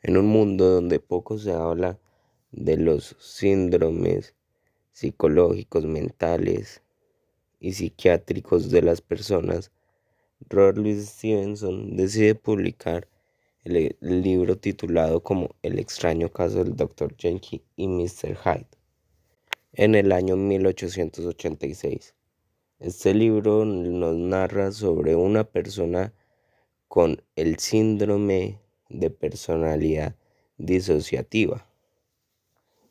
En un mundo donde poco se habla de los síndromes psicológicos, mentales y psiquiátricos de las personas, Robert Louis Stevenson decide publicar el libro titulado como El extraño caso del Dr. Jekyll y Mr. Hyde en el año 1886. Este libro nos narra sobre una persona con el síndrome de personalidad disociativa.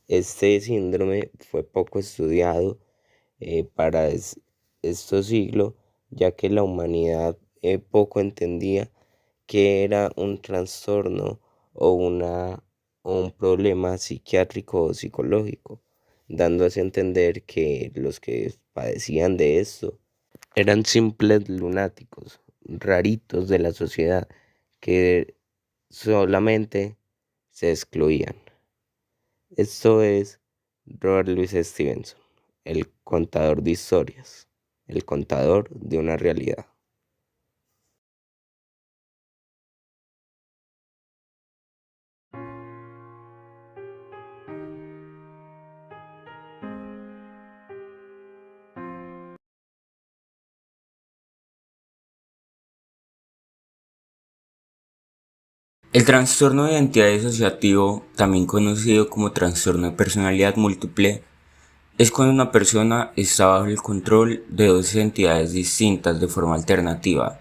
Este síndrome fue poco estudiado para estos siglos, ya que la humanidad poco entendía que era un trastorno o un problema psiquiátrico o psicológico, dándose a entender que los que padecían de esto eran simples lunáticos, raritos de la sociedad, que solamente se excluían. Esto es Robert Louis Stevenson, el contador de historias, el contador de una realidad. El trastorno de identidad disociativo, también conocido como trastorno de personalidad múltiple, es cuando una persona está bajo el control de dos entidades distintas de forma alternativa.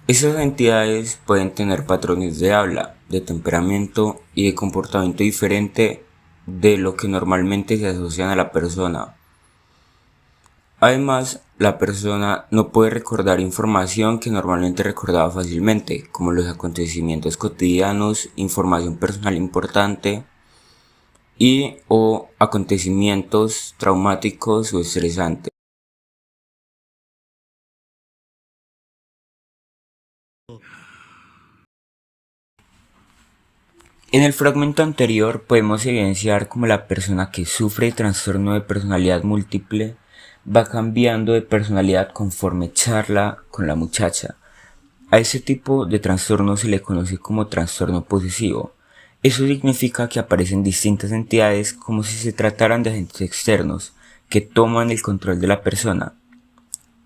Esas entidades pueden tener patrones de habla, de temperamento y de comportamiento diferente de lo que normalmente se asocian a la persona. Además, la persona no puede recordar información que normalmente recordaba fácilmente, como los acontecimientos cotidianos, información personal importante y o acontecimientos traumáticos o estresantes. En el fragmento anterior podemos evidenciar cómo la persona que sufre de trastorno de personalidad múltiple va cambiando de personalidad conforme charla con la muchacha. A ese tipo de trastorno se le conoce como trastorno posesivo. Eso significa que aparecen distintas entidades como si se trataran de agentes externos que toman el control de la persona.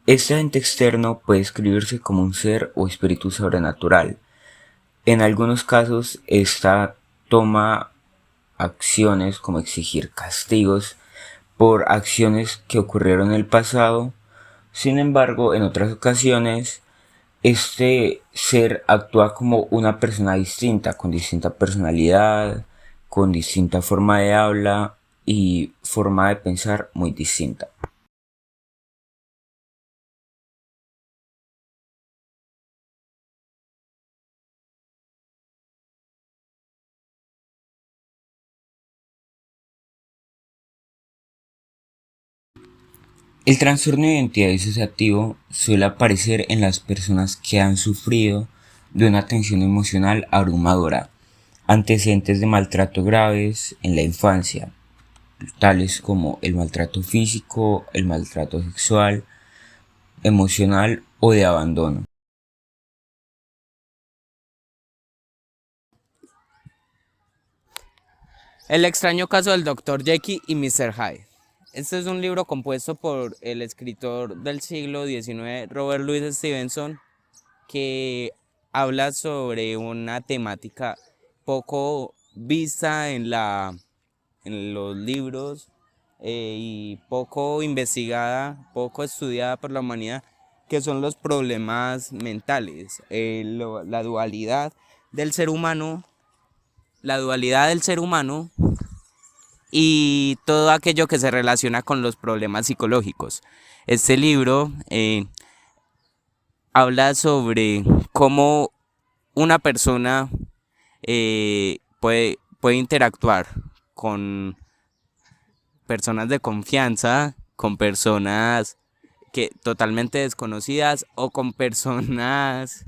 Este agente externo puede describirse como un ser o espíritu sobrenatural. En algunos casos, esta toma acciones como exigir castigos por acciones que ocurrieron en el pasado. Sin embargo, en otras ocasiones, este ser actúa como una persona distinta, con distinta personalidad, con distinta forma de habla y forma de pensar muy distinta. El trastorno de identidad disociativo suele aparecer en las personas que han sufrido de una tensión emocional abrumadora, antecedentes de maltrato graves en la infancia, tales como el maltrato físico, el maltrato sexual, emocional o de abandono. El extraño caso del Dr. Jekyll y Mr. Hyde. Este es un libro compuesto por el escritor del siglo XIX, Robert Louis Stevenson, que habla sobre una temática poco vista en los libros y poco investigada, poco estudiada por la humanidad, que son los problemas mentales, la dualidad del ser humano, la dualidad del ser humano y todo aquello que se relaciona con los problemas psicológicos. Este libro habla sobre cómo una persona puede interactuar con personas de confianza, con personas que totalmente desconocidas o con personas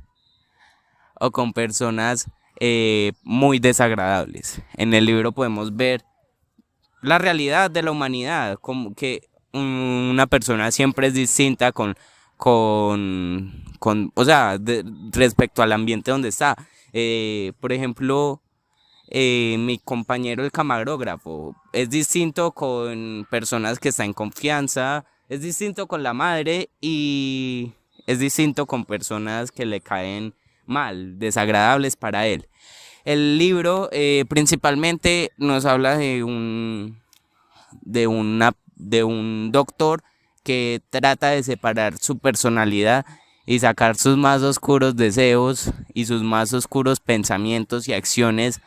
muy desagradables. En el libro podemos ver la realidad de la humanidad, como que una persona siempre es distinta o sea, respecto al ambiente donde está. Por ejemplo, mi compañero el camarógrafo. Es distinto con personas que están en confianza, es distinto con la madre y es distinto con personas que le caen mal, desagradables para él. El libro principalmente nos habla de un doctor que trata de separar su personalidad y sacar sus más oscuros deseos y sus más oscuros pensamientos y acciones,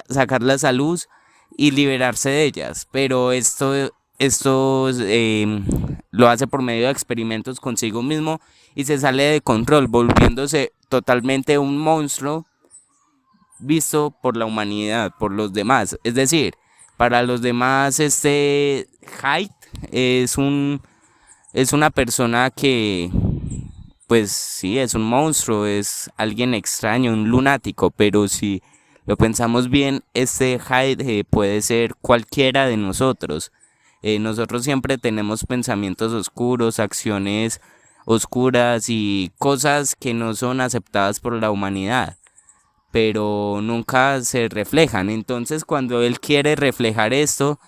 sacarlas a luz y liberarse de ellas. Pero esto lo hace por medio de experimentos consigo mismo y se sale de control, volviéndose totalmente un monstruo visto por la humanidad, por los demás. Es decir, para los demás Hyde es una persona que, pues sí, es un monstruo, es alguien extraño, un lunático, pero si lo pensamos bien, Hyde puede ser cualquiera de nosotros. Nosotros siempre tenemos pensamientos oscuros, acciones oscuras y cosas que no son aceptadas por la humanidad, pero nunca se reflejan. Entonces, cuando él quiere reflejar esto,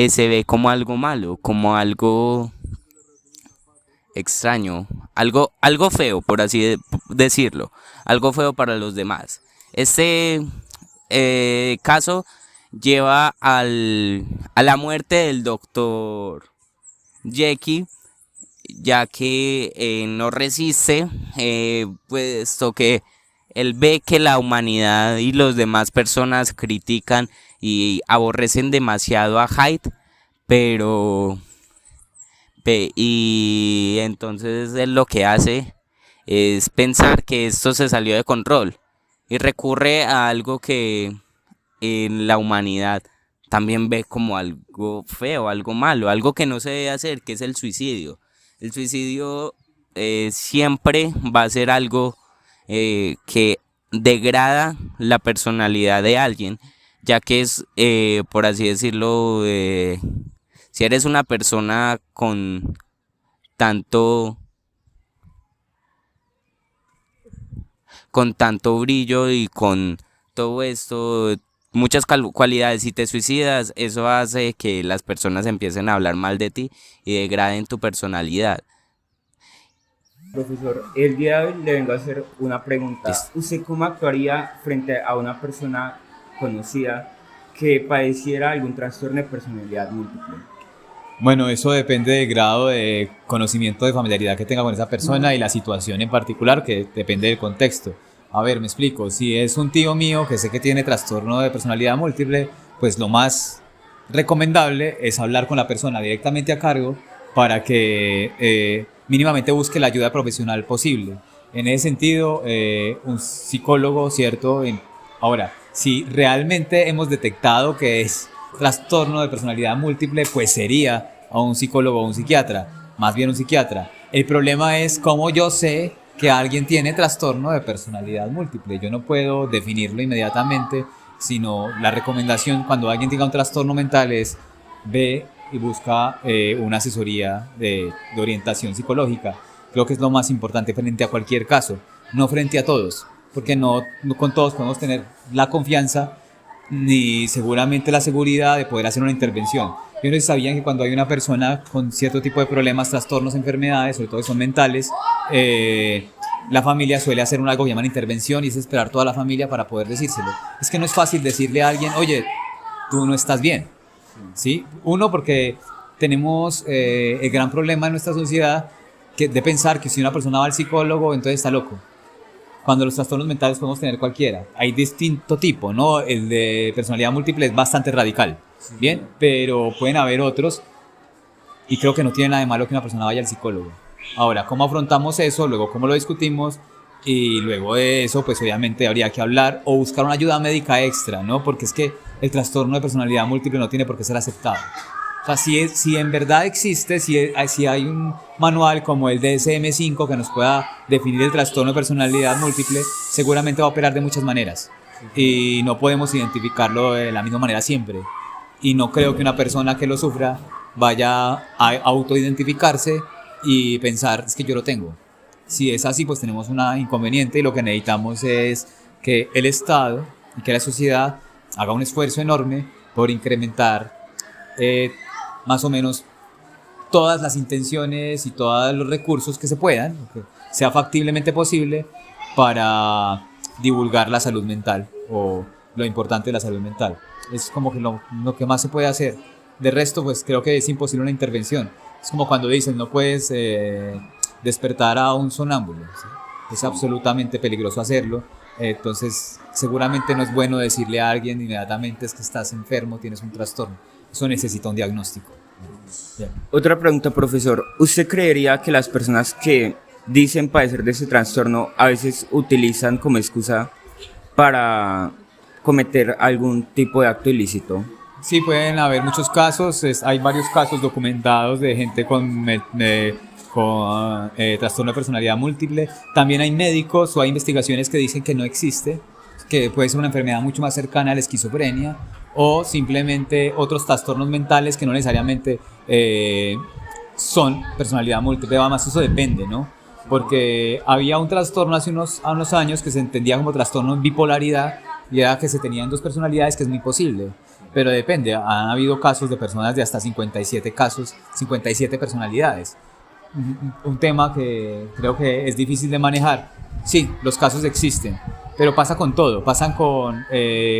se ve como algo malo, como algo extraño, algo feo, por así decirlo, algo feo para los demás. Este caso lleva a la muerte del doctor Jekyll, ya que no resiste, puesto que él ve que la humanidad y las demás personas critican y aborrecen demasiado a Hyde, pero y entonces él lo que hace es pensar que esto se salió de control y recurre a algo que en la humanidad también ve como algo feo, algo malo, algo que no se debe hacer, que es el suicidio. El suicidio siempre va a ser algo que degrada la personalidad de alguien, ya que es, por así decirlo, si eres una persona tanto, con tanto brillo y con todo esto, muchas cualidades, si te suicidas, eso hace que las personas empiecen a hablar mal de ti y degraden tu personalidad. Profesor, el día de hoy le vengo a hacer una pregunta. Listo. ¿Usted cómo actuaría frente a una persona conocida que padeciera algún trastorno de personalidad múltiple? Bueno, eso depende del grado de conocimiento, de familiaridad que tenga con esa persona y la situación en particular, que depende del contexto. A ver, me explico. Si es un tío mío que sé que tiene trastorno de personalidad múltiple, pues lo más recomendable es hablar con la persona directamente a cargo para que mínimamente busque la ayuda profesional posible. En ese sentido, un psicólogo, ¿cierto? Ahora, si realmente hemos detectado que es trastorno de personalidad múltiple, pues sería a un psicólogo o un psiquiatra, más bien un psiquiatra. El problema es cómo yo sé que alguien tiene trastorno de personalidad múltiple. Yo no puedo definirlo inmediatamente, sino la recomendación cuando alguien tenga un trastorno mental es ve y busca una asesoría de orientación psicológica. Creo que es lo más importante frente a cualquier caso, no frente a todos, porque no con todos podemos tener la confianza ni seguramente la seguridad de poder hacer una intervención. Yo no sé si sabían que cuando hay una persona con cierto tipo de problemas, trastornos, enfermedades, sobre todo que son mentales, la familia suele hacer algo que llaman intervención y es esperar toda la familia para poder decírselo. Es que no es fácil decirle a alguien, oye, tú no estás bien, ¿sí? Uno, porque tenemos el gran problema en nuestra sociedad de pensar que si una persona va al psicólogo, entonces está loco. Cuando los trastornos mentales podemos tener cualquiera. Hay distinto tipo, ¿no? El de personalidad múltiple es bastante radical, ¿bien? Pero pueden haber otros y creo que no tiene nada de malo que una persona vaya al psicólogo. Ahora, ¿cómo afrontamos eso? Luego, ¿cómo lo discutimos? Y luego de eso, pues obviamente habría que hablar o buscar una ayuda médica extra, ¿no? Porque es que el trastorno de personalidad múltiple no tiene por qué ser aceptado. O sea, si en verdad existe, si hay un manual como el DSM-5 que nos pueda definir el trastorno de personalidad múltiple, seguramente va a operar de muchas maneras. Y no podemos identificarlo de la misma manera siempre. Y no creo que una persona que lo sufra vaya a autoidentificarse y pensar, es que yo lo tengo. Si es así, pues tenemos un inconveniente y lo que necesitamos es que el Estado y que la sociedad haga un esfuerzo enorme por incrementar más o menos todas las intenciones y todos los recursos que se puedan, que sea factiblemente posible para divulgar la salud mental o lo importante de la salud mental. Es como que lo que más se puede hacer. De resto, pues creo que es imposible una intervención. Es como cuando dicen, no puedes despertar a un sonámbulo, ¿sí? Es absolutamente peligroso hacerlo. Entonces, seguramente no es bueno decirle a alguien inmediatamente es que estás enfermo, tienes un trastorno. Eso necesita un diagnóstico. Bien. Otra pregunta, profesor. ¿Usted creería que las personas que dicen padecer de ese trastorno a veces utilizan como excusa para cometer algún tipo de acto ilícito? Sí, pueden haber muchos casos. Hay varios casos documentados de gente con trastorno de personalidad múltiple. También hay médicos o hay investigaciones que dicen que no existe, que puede ser una enfermedad mucho más cercana a la esquizofrenia o simplemente otros trastornos mentales que no necesariamente son personalidad múltiple. Además, eso depende, ¿no? Porque había un trastorno hace unos años que se entendía como trastorno en bipolaridad y era que se tenían dos personalidades, que es muy posible. Pero depende, han habido casos de personas de hasta 57 casos, 57 personalidades. Un tema que creo que es difícil de manejar. Sí, los casos existen, pero pasa con todo. Pasan con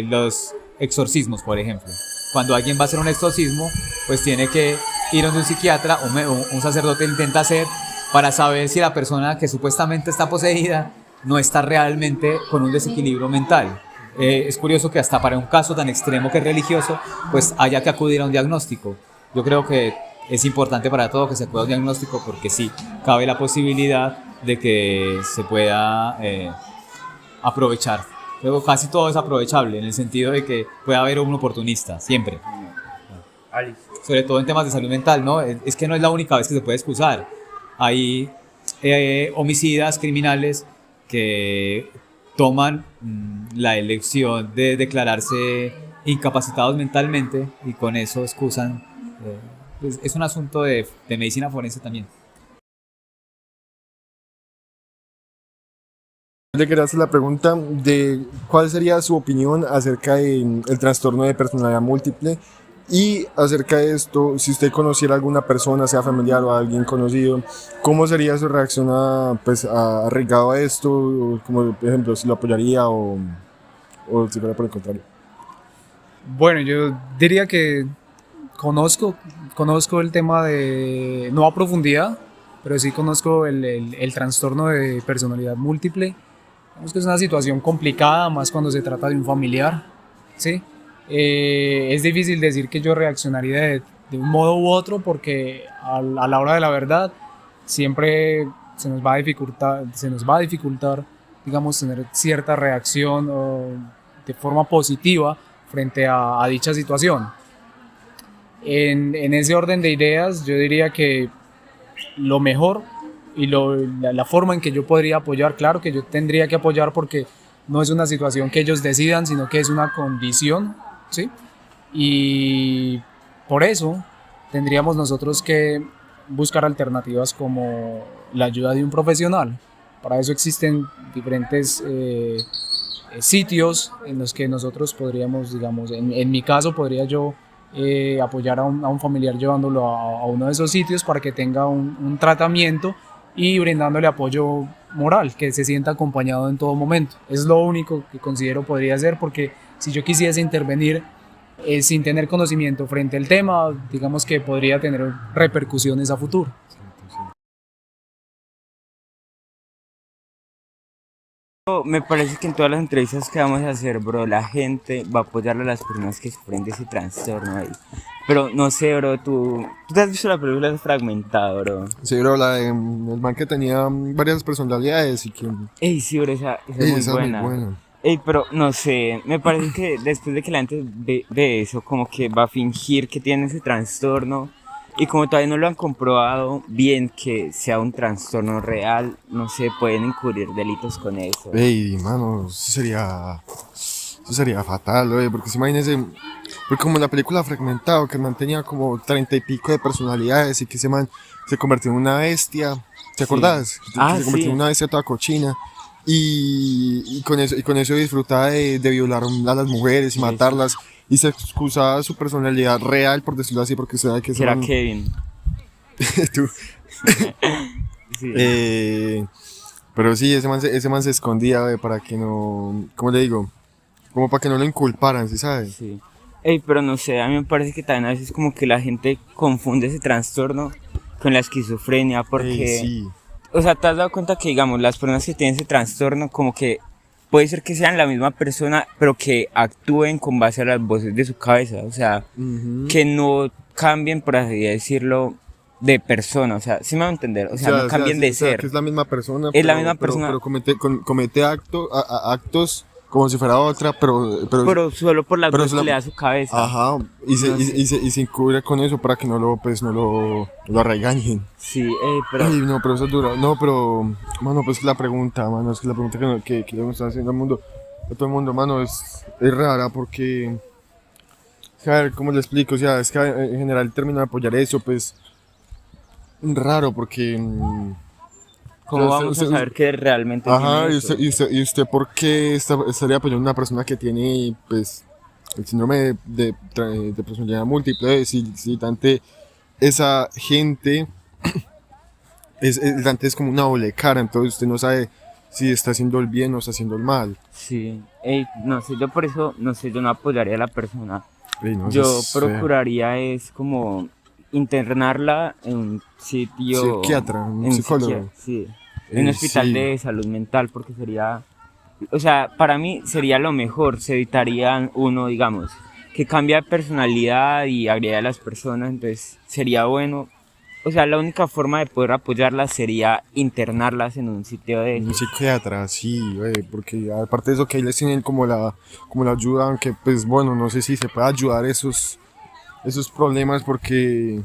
los exorcismos, por ejemplo. Cuando alguien va a hacer un exorcismo, pues tiene que ir a un psiquiatra o un sacerdote intenta hacer para saber si la persona que supuestamente está poseída no está realmente con un desequilibrio mental. Es curioso que hasta para un caso tan extremo que es religioso, pues haya que acudir a un diagnóstico. Yo creo que es importante para todo que se pueda un diagnóstico porque sí, cabe la posibilidad de que se pueda aprovechar. Luego casi todo es aprovechable en el sentido de que puede haber un oportunista, siempre. Alice. Sobre todo en temas de salud mental, ¿no? Es que no es la única vez que se puede excusar. Hay homicidas criminales que toman la elección de declararse incapacitados mentalmente y con eso excusan. Es un asunto de medicina forense también. Le quería hacer la pregunta de cuál sería su opinión acerca del trastorno de personalidad múltiple y acerca de esto, si usted conociera a alguna persona, sea familiar o alguien conocido, ¿cómo sería su reacción arriesgado a esto? Como por ejemplo, si lo apoyaría o si fuera por el contrario. Bueno, yo diría que conozco el tema de, no a profundidad, pero sí conozco el trastorno de personalidad múltiple. Digamos que es una situación complicada, más cuando se trata de un familiar, ¿sí? Es difícil decir que yo reaccionaría de un modo u otro porque a la hora de la verdad siempre se nos va a dificultar, digamos, tener cierta reacción de forma positiva frente a dicha situación. En ese orden de ideas, yo diría que lo mejor y la forma en que yo podría apoyar, claro que yo tendría que apoyar porque no es una situación que ellos decidan, sino que es una condición, ¿sí? Y por eso tendríamos nosotros que buscar alternativas como la ayuda de un profesional. Para eso existen diferentes sitios en los que nosotros podríamos, digamos, en mi caso podría yo apoyar a un familiar llevándolo a uno de esos sitios para que tenga un tratamiento y brindándole apoyo moral, que se sienta acompañado en todo momento. Es lo único que considero podría hacer, porque si yo quisiese intervenir sin tener conocimiento frente al tema, digamos que podría tener repercusiones a futuro. Me parece que en todas las entrevistas que vamos a hacer, bro, la gente va a apoyar a las personas que sufren de ese trastorno ahí. Pero no sé, bro, ¿tú te has visto la película Fragmentado, bro? Sí, bro, el man que tenía varias personalidades y que... Ey, sí, bro, esa es muy buena. Ey, pero no sé, me parece que después de que la gente ve eso, como que va a fingir que tiene ese trastorno. Y como todavía no lo han comprobado bien que sea un trastorno real, no se pueden encubrir delitos con eso. Ey, mano, eso sería fatal, oye, porque se imagínese, porque como en la película Fragmentado, que el man tenía como 30 y pico de personalidades y que ese man se convirtió en una bestia, ¿te acordás? Ah, se convirtió sí. en una bestia toda cochina. y con eso disfrutaba de violar a las mujeres y matarlas y se excusaba su personalidad real, por decirlo así, porque se da que Que era son... Kevin. tú. Sí. Pero sí, ese man se escondía, para que no... ¿Cómo le digo? Como para que no lo inculparan, ¿sí sabes? Sí. Ey, pero no sé, a mí me parece que también a veces como que la gente confunde ese trastorno con la esquizofrenia porque, Sí. o sea, te has dado cuenta que, digamos, las personas que tienen ese trastorno como que puede ser que sean la misma persona, pero que actúen con base a las voces de su cabeza, o sea, Ujú. que no cambien, por así decirlo, de persona, o sea, sí me va a entender, o sea, no cambien de O sea, que ser, es la misma persona, es la misma pero persona, comete actos como si fuera otra, pero solo por las pero voces que le da su cabeza. ajá, No sé. y se encubre con eso para que no lo regañen. Sí, pero Ay, no, pero eso es duro. No, pero, mano, pues la pregunta, mano, es que la pregunta que le están haciendo al mundo, a todo el mundo, mano, es rara porque, a ver, ¿cómo le explico? O sea, es que en general el término de apoyar eso, pues, raro porque... ¿cómo o sea, vamos a saber que realmente ajá, tiene eso? y usted por qué estaría apoyando a una persona que tiene, pues, el síndrome de personalidad múltiple? Si tante esa gente, tante es como una doble cara, entonces usted no sabe si está haciendo el bien o está haciendo el mal. Sí, ey, no sé, yo por eso, no sé, yo no apoyaría a la persona. Y no, eso Yo es procuraría es como internarla en un sitio, psiquiatra, un en un psicólogo. sí, en un hospital Sí, de salud mental, porque sería, o sea, para mí sería lo mejor, se evitaría uno, digamos, que cambia de personalidad y agrega a las personas, entonces sería bueno, o sea, la única forma de poder apoyarlas sería internarlas en un sitio de un esos. psiquiatra, sí, porque aparte de eso que ahí les tienen como la ayuda, aunque pues bueno, no sé si se puede ayudar esos problemas porque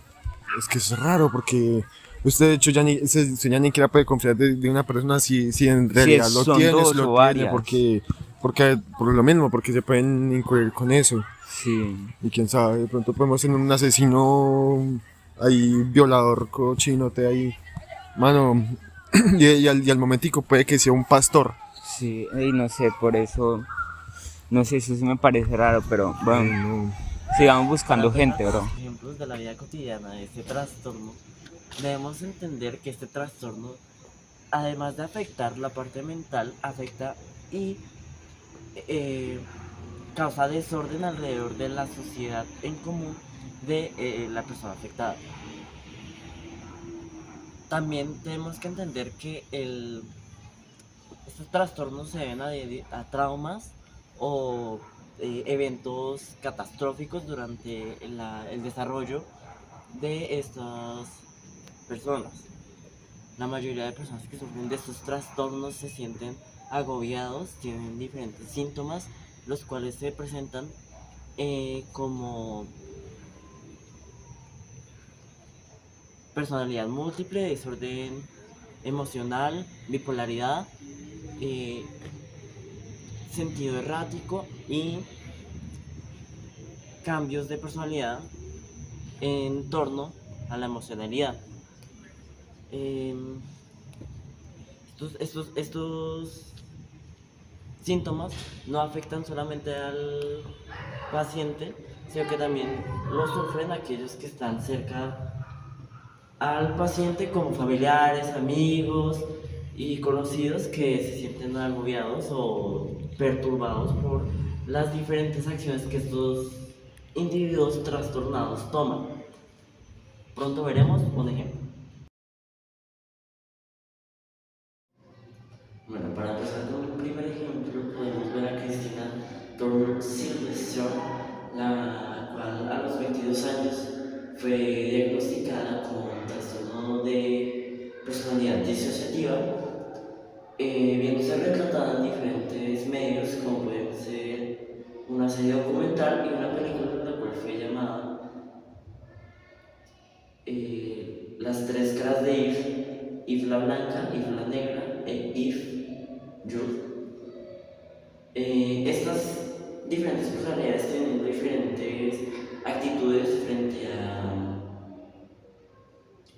es que es raro, porque usted de hecho usted ya ni siquiera puede confiar de una persona si en Si realidad lo son tiene, si dos lo o tiene, varias. porque por lo mismo, porque se pueden incurrir con eso. Sí, Y quién sabe, de pronto podemos tener un asesino ahí, violador, cochinote ahí, mano, y al momentico puede que sea un pastor. sí, y no sé, por eso, no sé, eso sí me parece raro, pero Ay, bueno, no. sigamos Para buscando poner gente, bro. algunos ejemplos de la vida cotidiana de este trastorno, debemos entender que este trastorno, además de afectar la parte mental, afecta y eh, causa desorden alrededor de la sociedad en común de la persona afectada. También tenemos que entender que estos trastornos se deben a traumas o eventos catastróficos durante el desarrollo de estas personas. La mayoría de personas que sufren de estos trastornos se sienten agobiados, tienen diferentes síntomas, los cuales se presentan como personalidad múltiple, desorden emocional, bipolaridad, eh, sentido errático y cambios de personalidad en torno a la emocionalidad. Em, estos síntomas no afectan solamente al paciente, sino que también lo sufren aquellos que están cerca al paciente, como familiares, amigos y conocidos que se sienten agobiados o perturbados por las diferentes acciones que estos individuos trastornados toman. Pronto veremos un ejemplo. Bueno, para empezar con el primer ejemplo, podemos ver a Cristina Turner Silvestro, la cual a los 22 años fue diagnosticada con un trastorno de personalidad disociativa, viéndose retratada en diferentes medios, como pueden ser una serie documental y una película, la cual fue llamada Las tres caras de If la blanca, If la negra e If Jude. Estas diferentes personalidades teniendo diferentes actitudes frente a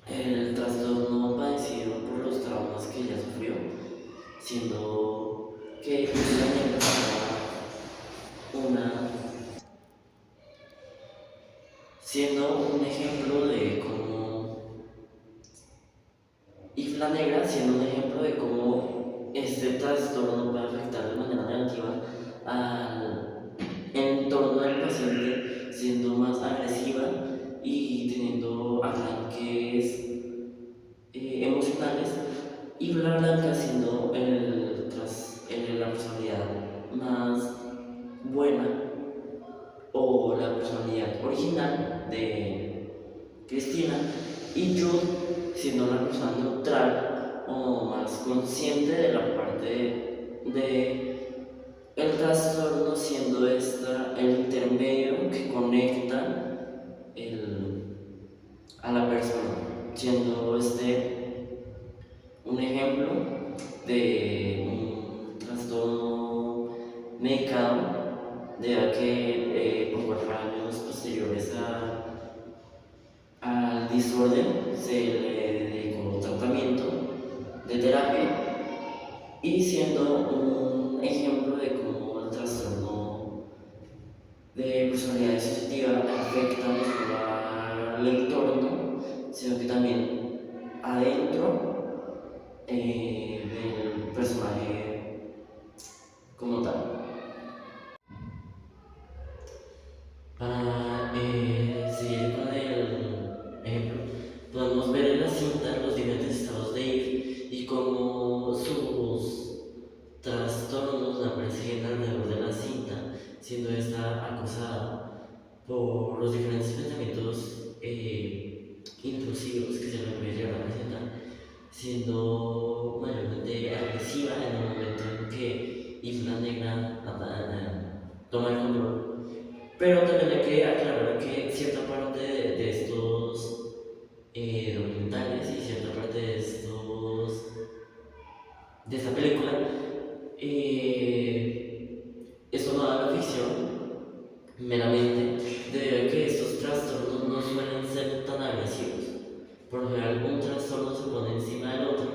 el trastorno padecido por los traumas que ella sufrió, siendo que Isla Negra una, siendo un ejemplo de cómo Isla Negra siendo un ejemplo de cómo este trastorno puede afectar de manera negativa al entorno del paciente, siendo más agresiva y teniendo arranques emocionales, y Bla Blanca siendo la personalidad más buena o la personalidad original de Cristina, y Jude siendo una persona neutral o más consciente de la parte de el trastorno, siendo esta el intermedio que conecta a la persona, siendo un ejemplo de un trastorno medicado, de que por 4 años posteriores al desorden se le dedicó tratamiento de terapia, y siendo un ejemplo de cómo el trastorno de personalidad disociativa afecta no solo al entorno, sino que también adentro del personaje como tal. Para seguir con el ejemplo, podemos ver en la cinta los diferentes estados de Eve y cómo sus trastornos la persiguen alrededor de la cinta, siendo esta acosada por los diferentes pensamientos intrusivos que se le puede llegar a presentar, siendo mayormente agresiva en el momento en que Isla Negra toma el control. Pero también hay que aclarar que cierta parte de estos documentales y cierta parte de esta película, esto no da la ficción meramente, debido a que estos trastornos no suelen ser tan agresivos. Por lo general, un trastorno se pone encima del otro,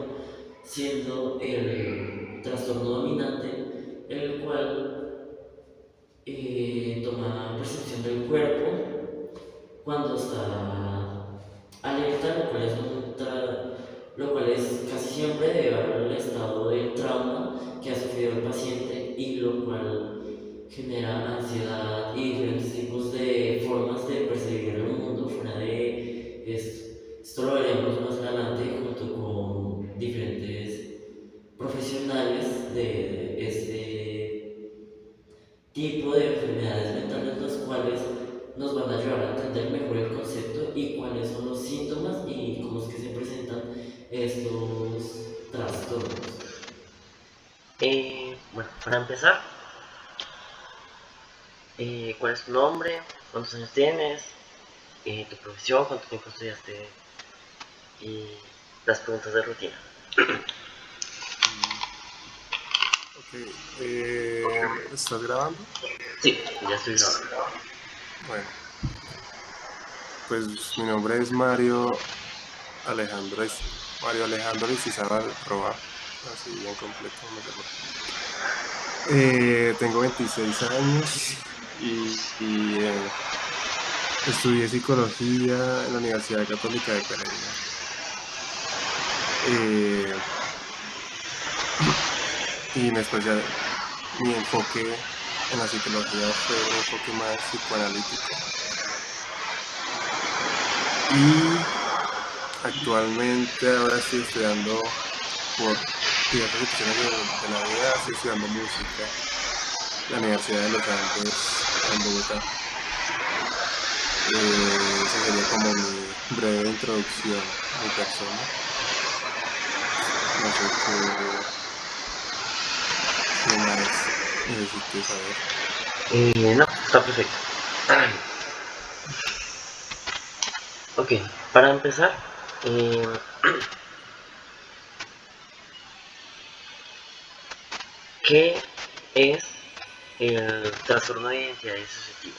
siendo el trastorno dominante, el cual toma percepción del cuerpo cuando está alerta, lo cual es casi siempre debido al estado de trauma que ha sufrido el paciente, y lo cual genera ansiedad y diferentes tipos de formas de percibir el mundo fuera de esto. Esto lo veremos más adelante junto con diferentes profesionales de este tipo de enfermedades mentales, los cuales nos van a ayudar a entender mejor el concepto y cuáles son los síntomas y cómo es que se presentan estos trastornos. Bueno, para empezar, ¿cuál es tu nombre? ¿Cuántos años tienes? ¿Tu profesión? ¿Cuánto tiempo estudiaste? Y las preguntas de rutina. ¿Estás grabando? Sí, ya estoy grabando. Bueno, pues mi nombre es Mario Alejandro Istizábal Roa, así bien completo, tengo 26 años y estudié psicología en la Universidad Católica de Pereira. Y mi enfoque en la psicología fue un enfoque más psicoanalítico. Y actualmente ahora estoy estudiando por diversas situaciones de la vida, estoy estudiando música en la Universidad de los Andes en Bogotá. Esa sería como mi breve introducción a mi persona. No sé qué más necesito saber. No, está perfecto. Ok, para empezar, ¿qué es el trastorno de identidad disociativa?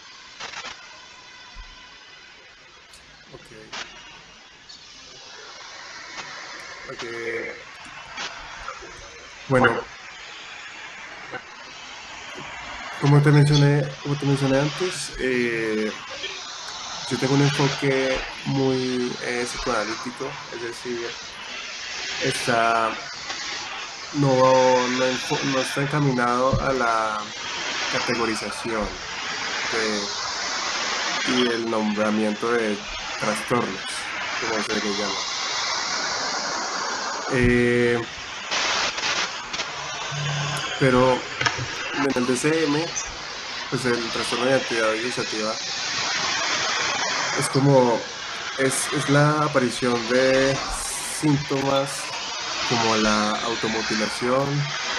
Bueno, como te mencioné antes, yo tengo un enfoque muy psicoanalítico, es decir, está, no está encaminado a la categorización y el nombramiento de trastornos, como se le llama. Pero en el DCM, pues el trastorno de identidad disociativa es la aparición de síntomas como la automutilación,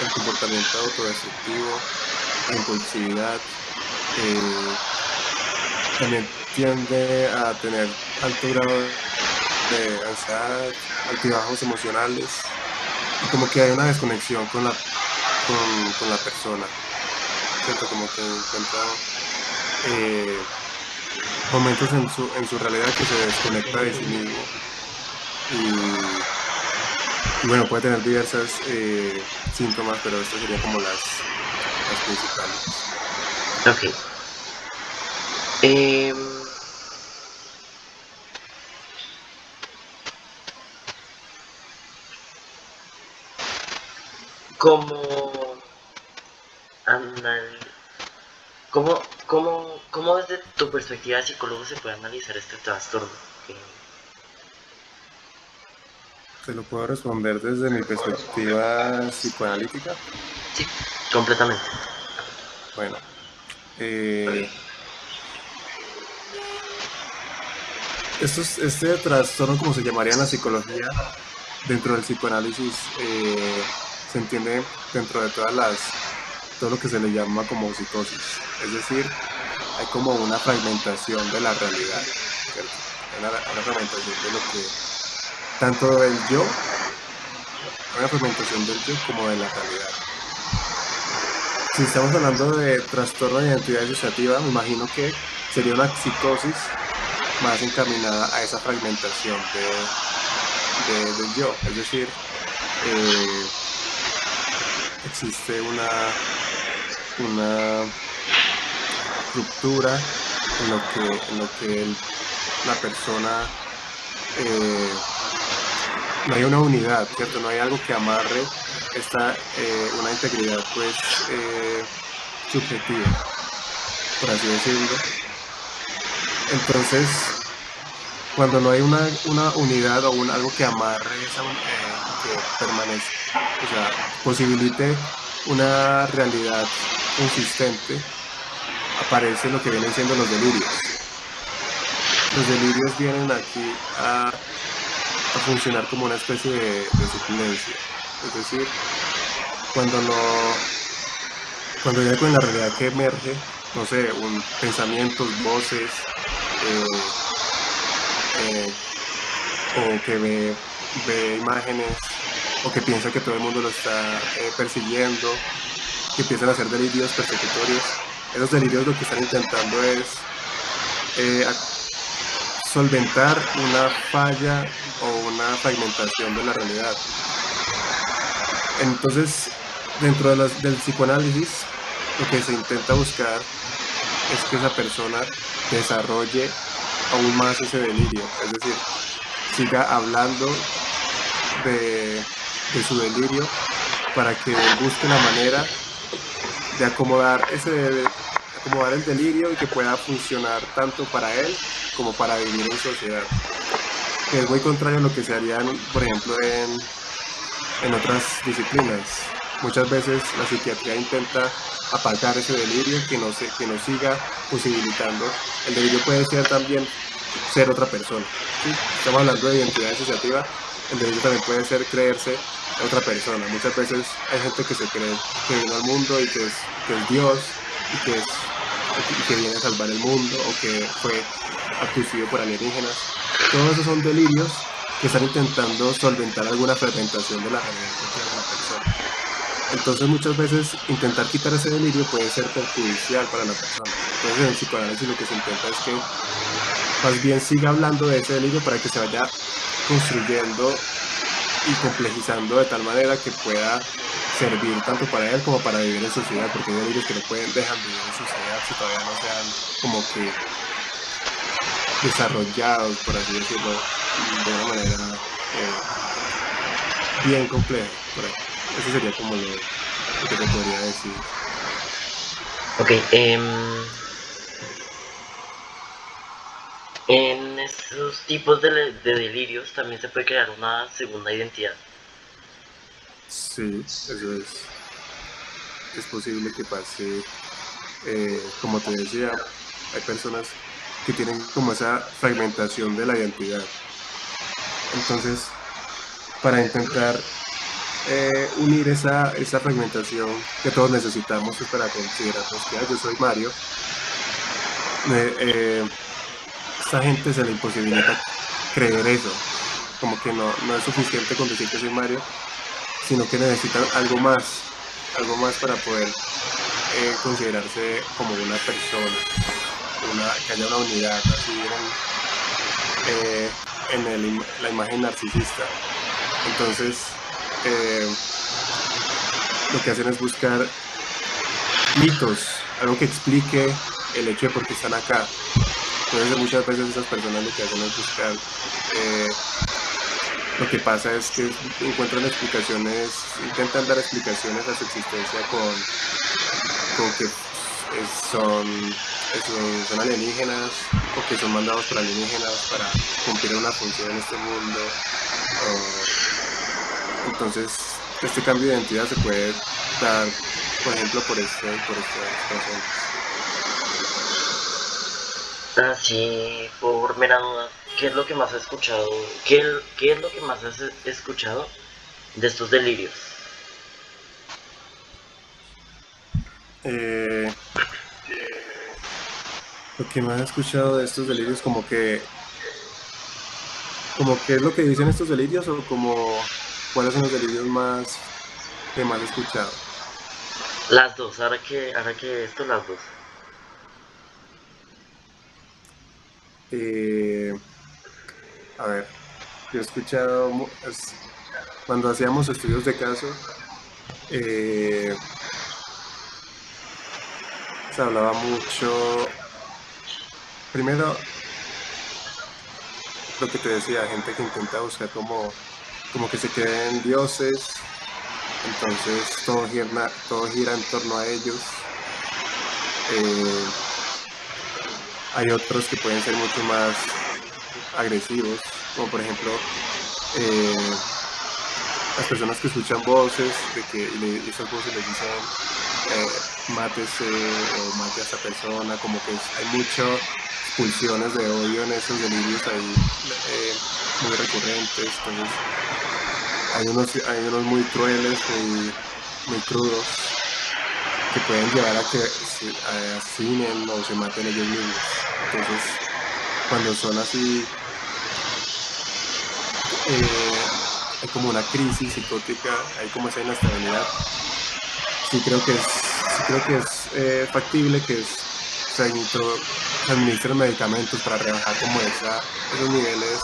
el comportamiento autodestructivo, la impulsividad, también tiende a tener alto grado de ansiedad, altibajos emocionales, y como que hay una desconexión con la persona, ¿cierto? Como que encuentra momentos en su realidad que se desconecta de sí mismo y bueno, puede tener diversas síntomas, pero estas serían como las principales. Ok. Em, como anal- ¿cómo desde tu perspectiva de psicólogo se puede analizar este trastorno? Que- Te lo puedo responder desde mi perspectiva psicoanalítica. Sí, completamente. Bueno, este trastorno, como se llamaría en la psicología, dentro del psicoanálisis, se entiende dentro de todo lo que se le llama como psicosis. Es decir, hay como una fragmentación de la realidad, ¿cierto? Una fragmentación de lo que, tanto del yo, una fragmentación del yo como de la realidad. Si estamos hablando de trastorno de identidad disociativa, me imagino que sería una psicosis más encaminada a esa fragmentación del yo. Es decir, existe una ruptura en lo que la persona, no hay una unidad, ¿cierto? No hay algo que amarre una integridad pues subjetiva, por así decirlo. Entonces, cuando no hay una unidad o algo que amarre que permanece, o sea, posibilite una realidad consistente, aparece lo que vienen siendo los delirios. Los delirios vienen aquí a funcionar como una especie de suplencia. Es decir, cuando hay algo en la realidad que emerge, no sé, pensamientos, voces, o que ve imágenes, o que piensa que todo el mundo lo está persiguiendo, que empiezan a hacer delirios persecutorios. Esos delirios lo que están intentando es solventar una falla o una fragmentación de la realidad. Entonces, dentro del psicoanálisis, lo que se intenta buscar es que esa persona desarrolle aún más ese delirio, es decir, siga hablando de su delirio para que busque la manera de acomodar el delirio y que pueda funcionar tanto para él como para vivir en sociedad, que es muy contrario a lo que se haría, por ejemplo, en otras disciplinas. Muchas veces la psiquiatría intenta aparcar ese delirio, que no siga posibilitando. El delirio puede ser también ser otra persona, ¿sí? Estamos hablando de identidad disociativa, el delirio también puede ser creerse otra persona. Muchas veces hay gente que se cree que vino al mundo y que es Dios y que viene a salvar el mundo, o que fue abducido por alienígenas. Todos esos son delirios que están intentando solventar alguna fragmentación de la realidad que tiene la persona. Entonces muchas veces intentar quitar ese delirio puede ser perjudicial para la persona. Entonces en el psicoanálisis lo que se intenta es que más bien siga hablando de ese delirio para que se vaya construyendo y complejizando de tal manera que pueda servir tanto para él como para vivir en sociedad, porque hay delirios que no dejan vivir en sociedad si todavía no sean como que desarrollados, por así decirlo, de una manera bien compleja. Por ahí. Eso sería como lo que te podría decir. Ok, en esos tipos de delirios también se puede crear una segunda identidad. Sí, eso es. Es posible que pase, como te decía, hay personas que tienen como esa fragmentación de la identidad. Entonces, para intentar unir esa fragmentación que todos necesitamos pues, para considerarnos que yo soy Mario, esta gente se le imposibilita creer eso, como que no es suficiente con decir que soy Mario, sino que necesitan algo más para poder considerarse como una persona, que haya una unidad así en la imagen narcisista. Entonces, lo que hacen es buscar mitos, algo que explique el hecho de por qué están acá. Entonces, muchas veces esas personas lo que hacen es buscar, lo que pasa es que encuentran explicaciones, intentan dar explicaciones a su existencia con que son alienígenas o que son mandados por alienígenas para cumplir una función en este mundo. Entonces, este cambio de identidad se puede dar, por ejemplo, por estas razones. Así, por mera duda, ¿qué es lo que más has escuchado? ¿Qué es lo que más has escuchado de estos delirios? Lo que más he escuchado de estos delirios, como que es lo que dicen estos delirios o como cuáles son los delirios que más he escuchado. Las dos, ahora que esto, las dos. A ver, yo he escuchado cuando hacíamos estudios de caso, se hablaba mucho, primero, lo que te decía, gente que intenta buscar como que se creen dioses, entonces todo gira en torno a ellos. Hay otros que pueden ser mucho más agresivos, como por ejemplo las personas que escuchan voces y esas voces les dicen mátese o mate a esa persona, como que hay muchas pulsiones de odio en esos delirios ahí muy recurrentes. Entonces hay unos muy crueles, muy crudos, que pueden llevar a que asesinen o se maten ellos mismos. Entonces, cuando son así, hay como una crisis psicótica, hay como esa inestabilidad. Sí creo que es factible que se administren medicamentos para rebajar como esos niveles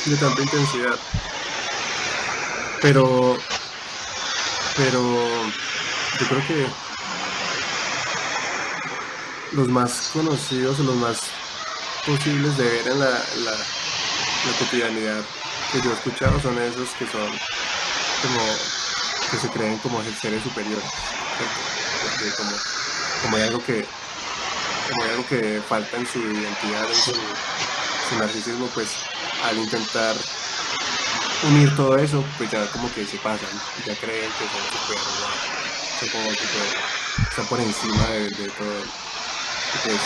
de tanta intensidad. Pero yo creo que los más conocidos o los más posibles de ver en la cotidianidad que yo he escuchado son esos que son como que se creen como seres superiores, ¿cierto? Porque como hay algo que falta en su identidad, en su narcisismo, pues al intentar unir todo eso, pues ya como que se pasan, ya creen que son están por encima de todo. Pues, es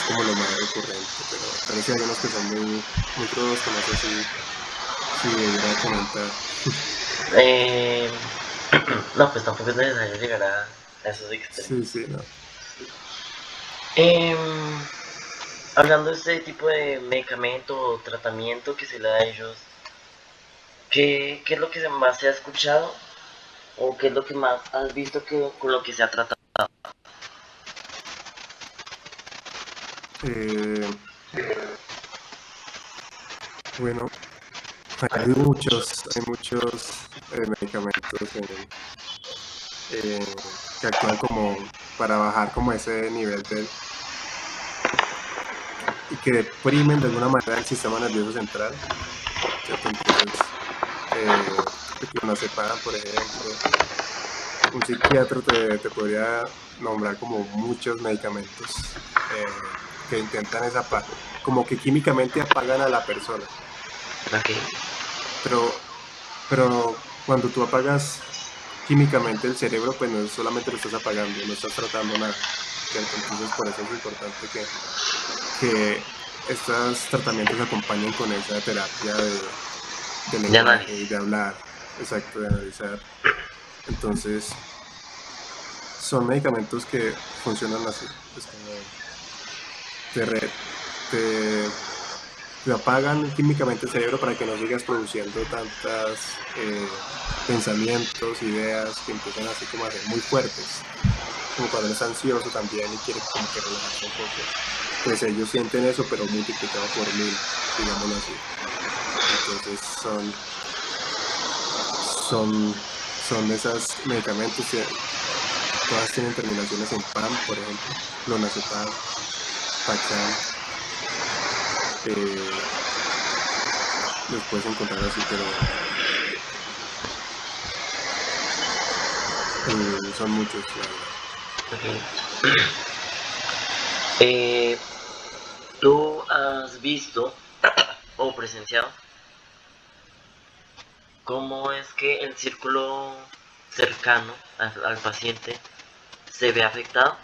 como lo más recurrente, pero sí hay unos que son muy crudos, que no sé si debería comentar. No, pues tampoco es necesario llegar a esos extremos. Sí, no. Hablando de este tipo de medicamento o tratamiento que se le da a ellos, ¿qué es lo que más se ha escuchado? ¿O qué es lo que más has visto con lo que se ha tratado? Bueno, Hay muchos medicamentos que actúan como para bajar como ese nivel y que deprimen de alguna manera el sistema nervioso central, ¿cierto? Entonces, clonazepam, por ejemplo, un psiquiatra te podría nombrar como muchos medicamentos que intentan como que químicamente apagan a la persona. Ok. Pero cuando tú apagas químicamente el cerebro, pues no solamente lo estás apagando, no estás tratando nada, ¿cierto? Entonces por eso es importante que estos tratamientos acompañen con esa terapia de lenguaje y de hablar, exacto, de analizar. Entonces son medicamentos que funcionan así, es como te apagan químicamente el cerebro para que no sigas produciendo tantas pensamientos, ideas que empiezan así como a ser muy fuertes, como cuando eres ansioso también y quieres como que relajarse un poco, pues ellos sienten eso pero multiplicado por 1000, digámoslo así. Entonces son esos medicamentos que todas tienen terminaciones en PAM, por ejemplo, clonazepam, Pacam, los puedes encontrar así, pero son muchos, la verdad. Okay. ¿Tú has visto o presenciado cómo es que el círculo cercano al paciente se ve afectado?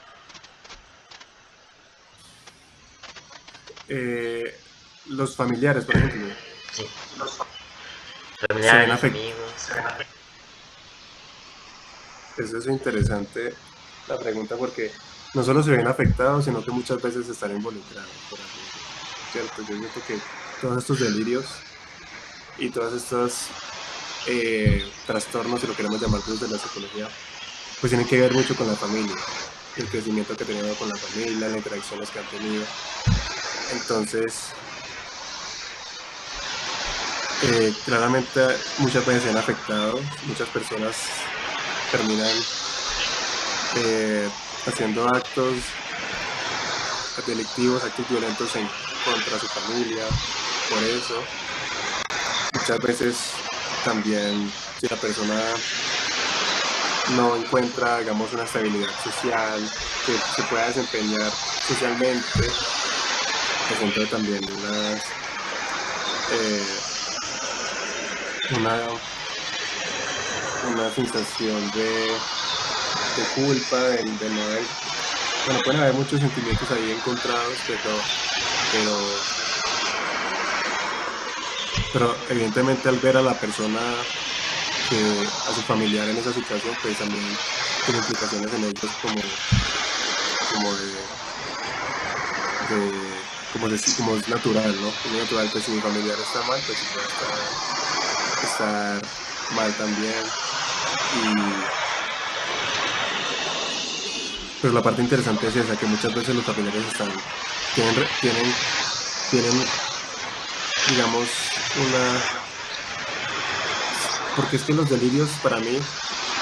Los familiares, por ejemplo. Sí, los Se ven familiares, afectados. amigos. Eso es interesante la pregunta porque no solo se ven afectados, sino que muchas veces están involucrados, por ejemplo, ¿cierto? Yo siento que todos estos delirios y todos estos trastornos, si lo queremos llamar desde la psicología, pues tienen que ver mucho con la familia, el crecimiento que han tenido con la familia, las interacciones que han tenido. Entonces, claramente muchas veces se han afectado, muchas personas terminan haciendo actos delictivos, actos violentos contra su familia, por eso. Muchas veces también si la persona no encuentra, digamos, una estabilidad social, que se pueda desempeñar socialmente, presenta también una sensación de culpa, de no haber, bueno, pueden haber muchos sentimientos ahí encontrados, pero evidentemente al ver a la persona, a su familiar en esa situación, pues también tiene implicaciones en ellos como es natural, ¿no? Es natural que si mi familiar está mal, pues puede estar mal también. Pero la parte interesante es esa, que muchas veces los familiares tienen, digamos, porque es que los delirios para mí,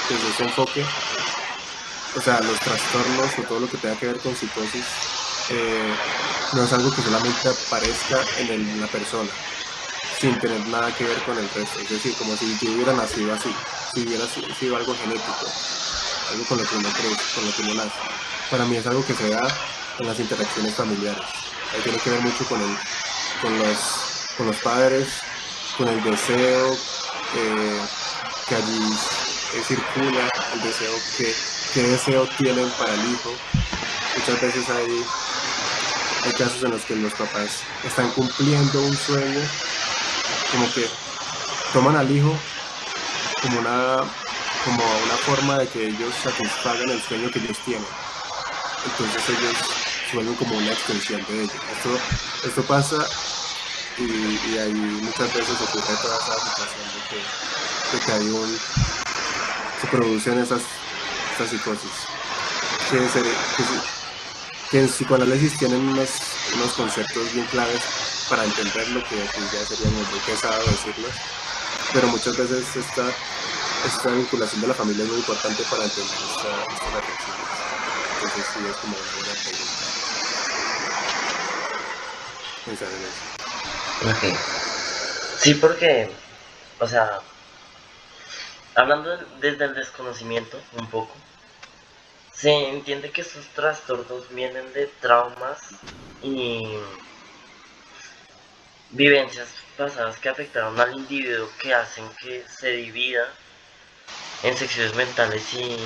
desde ese enfoque, o sea, los trastornos o todo lo que tenga que ver con psicosis, no es algo que solamente aparezca en la persona, sin tener nada que ver con el resto. Es decir, como si yo hubiera nacido así, si hubiera sido algo genético, algo con lo que uno crece, con lo que uno nace. Para mí es algo que se da en las interacciones familiares. Ahí tiene que ver mucho con los padres, con el deseo que allí circula, el deseo qué deseo tienen para el hijo. Muchas veces hay casos en los que los papás están cumpliendo un sueño, como que toman al hijo como una forma de que ellos satisfagan el sueño que ellos tienen. Entonces ellos se vuelven como una extensión de ellos. Esto pasa y ahí muchas veces ocurre toda esa situación de que se producen estas psicosis. Que en psicoanálisis tienen unos conceptos bien claves para entender lo que aquí ya sería muy pesado decirlo, pero muchas veces esta vinculación de la familia es muy importante para entender estas reflexiones. Entonces sí es como una buena pregunta pensar en eso. Ok. Sí, porque, o sea, hablando desde el desconocimiento un poco, se entiende que estos trastornos vienen de traumas y vivencias pasadas que afectaron al individuo, que hacen que se divida en secciones mentales y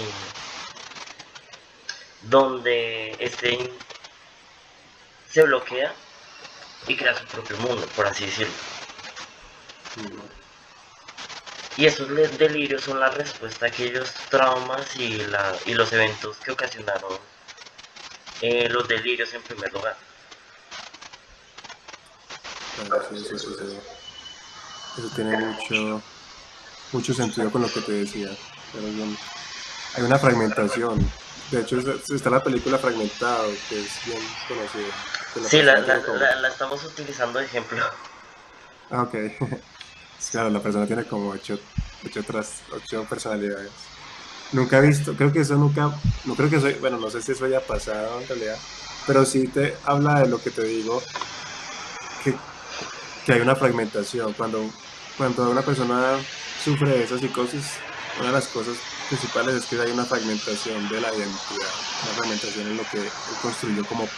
donde se bloquea y crea su propio mundo, por así decirlo. Y esos delirios son la respuesta a aquellos traumas y los eventos que ocasionaron los delirios en primer lugar. Claro, sí, eso tiene mucho sentido con lo que te decía. Pero hay una fragmentación. De hecho, está la película Fragmentado, que es bien conocida. Sí, la estamos utilizando de ejemplo. Ah, ok. Claro, la persona tiene como ocho personalidades. Nunca he visto, creo que eso nunca, no creo que eso, bueno, no sé si eso haya pasado en realidad, pero sí te habla de lo que te digo, que hay una fragmentación. Cuando una persona sufre de esa psicosis, una de las cosas principales es que hay una fragmentación de la identidad, una fragmentación en lo que él construyó como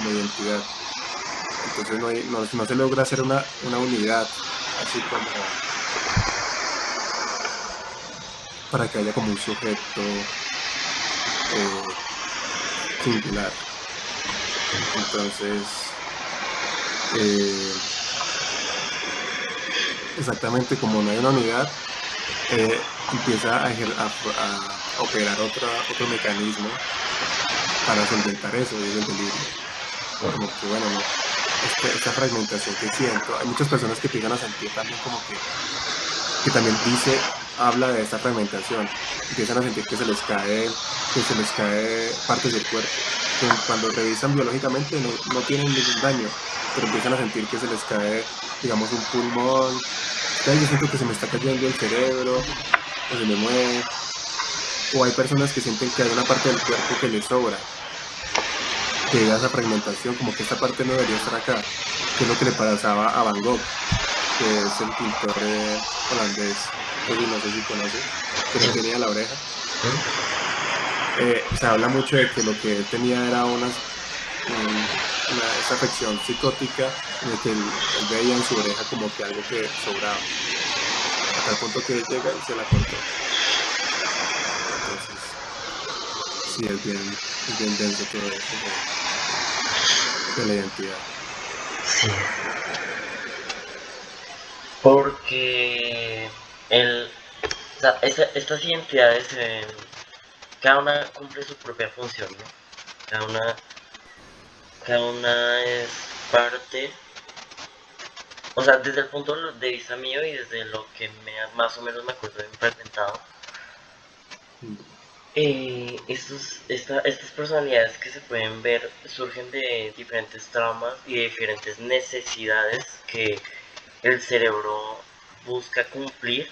identidad. Entonces no se logra hacer una unidad, así como para que haya como un sujeto singular. Entonces, exactamente como no hay una unidad, empieza a operar otro mecanismo para solventar eso, y es el delirio. Como que, bueno, no, esta fragmentación que siento, hay muchas personas que empiezan a sentir también como que también habla de esta fragmentación, empiezan a sentir que se les cae partes del cuerpo, que cuando revisan biológicamente no tienen ningún daño, pero empiezan a sentir que se les cae, digamos, un pulmón. Yo siento que se me está cayendo el cerebro, o se me mueve, o hay personas que sienten que hay una parte del cuerpo que les sobra, que da esa fragmentación, como que esta parte no debería estar acá, que es lo que le pasaba a Van Gogh, que es el pintor holandés, no sé si conoces, que no tenía la oreja. Se habla mucho de que lo que él tenía era esa afección psicótica, en el que él veía en su oreja como que algo que sobraba, hasta el punto que llega y se la cortó. Entonces, sí, es bien denso todo eso de la identidad. Sí. Porque o sea, estas identidades, cada una cumple su propia función, ¿no? Cada una es parte, o sea, desde el punto de vista mío y desde lo que más o menos me acuerdo de mi fragmentado, estas personalidades que se pueden ver surgen de diferentes traumas y de diferentes necesidades que el cerebro busca cumplir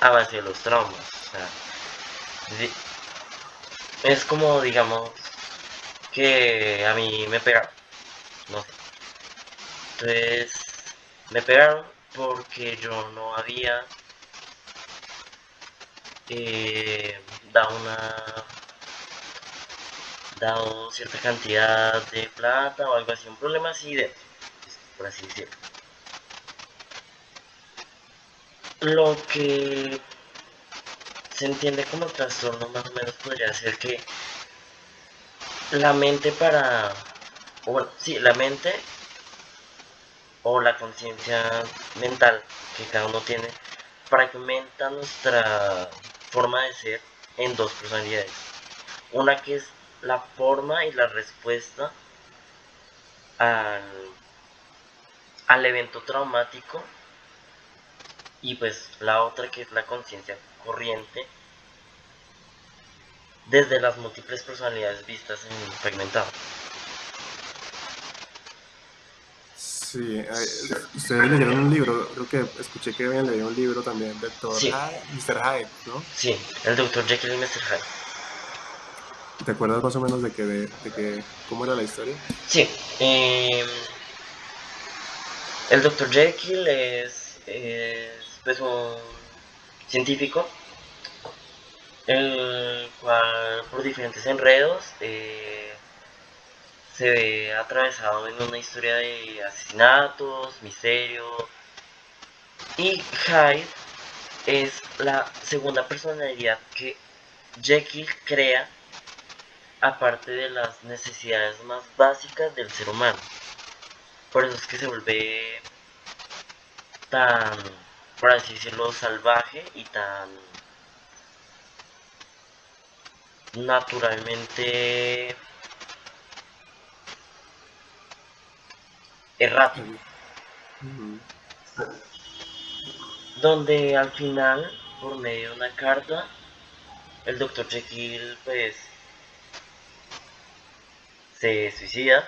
a base de los traumas. O sea, es como, digamos, que a mí me pegaron, no sé. Entonces, me pegaron porque yo no había dado dado cierta cantidad de plata o algo así, un problema así de, por así decirlo. Lo que se entiende como trastorno más o menos podría ser que la mente la mente o la conciencia mental que cada uno tiene fragmenta nuestra forma de ser en dos personalidades. Una que es la forma y la respuesta al evento traumático, y pues la otra que es la conciencia corriente desde las múltiples personalidades vistas en fragmentado. Sí, ustedes leyeron un libro, creo que escuché que habían leído un libro también del Dr. Sí, Mr. Hyde, ¿no? sí, el Dr. Jekyll y Mr. Hyde. ¿Te acuerdas más o menos cómo era la historia? Sí, el Dr. Jekyll es pues un científico, el cual por diferentes enredos se ve atravesado en una historia de asesinatos, misterio, y Hyde es la segunda personalidad que Jekyll crea aparte de las necesidades más básicas del ser humano. Por eso es que se vuelve tan, por así decirlo, salvaje y tan naturalmente errático. Ujú. Donde al final, por medio de una carta, el Dr. Jekyll pues se suicida,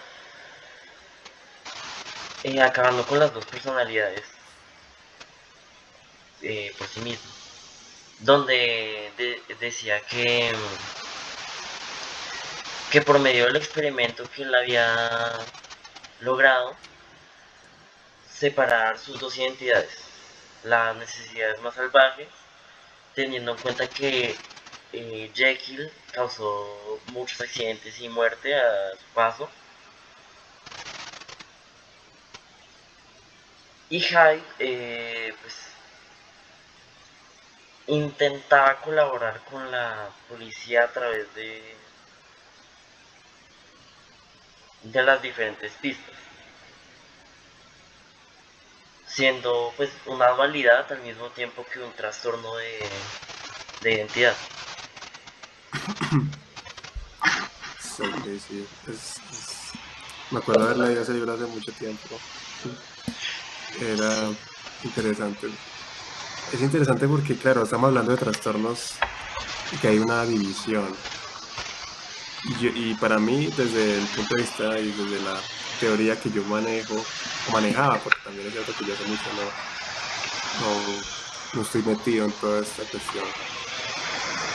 acabando con las dos personalidades por sí mismo. Donde decía que por medio del experimento que él había logrado separar sus dos identidades, las necesidades más salvajes, teniendo en cuenta que Jekyll causó muchos accidentes y muerte a su paso, y Hyde pues intentaba colaborar con la policía a través de las diferentes pistas, siendo pues una dualidad al mismo tiempo que un trastorno de identidad. Sí, sí. Me acuerdo haber leído ese libro hace mucho tiempo. Era interesante. Es interesante porque, claro, estamos hablando de trastornos y que hay una división. Y para mí, desde el punto de vista y desde la teoría que yo manejo, o manejaba, porque también es cierto que yo hace mucho no estoy metido en toda esta cuestión,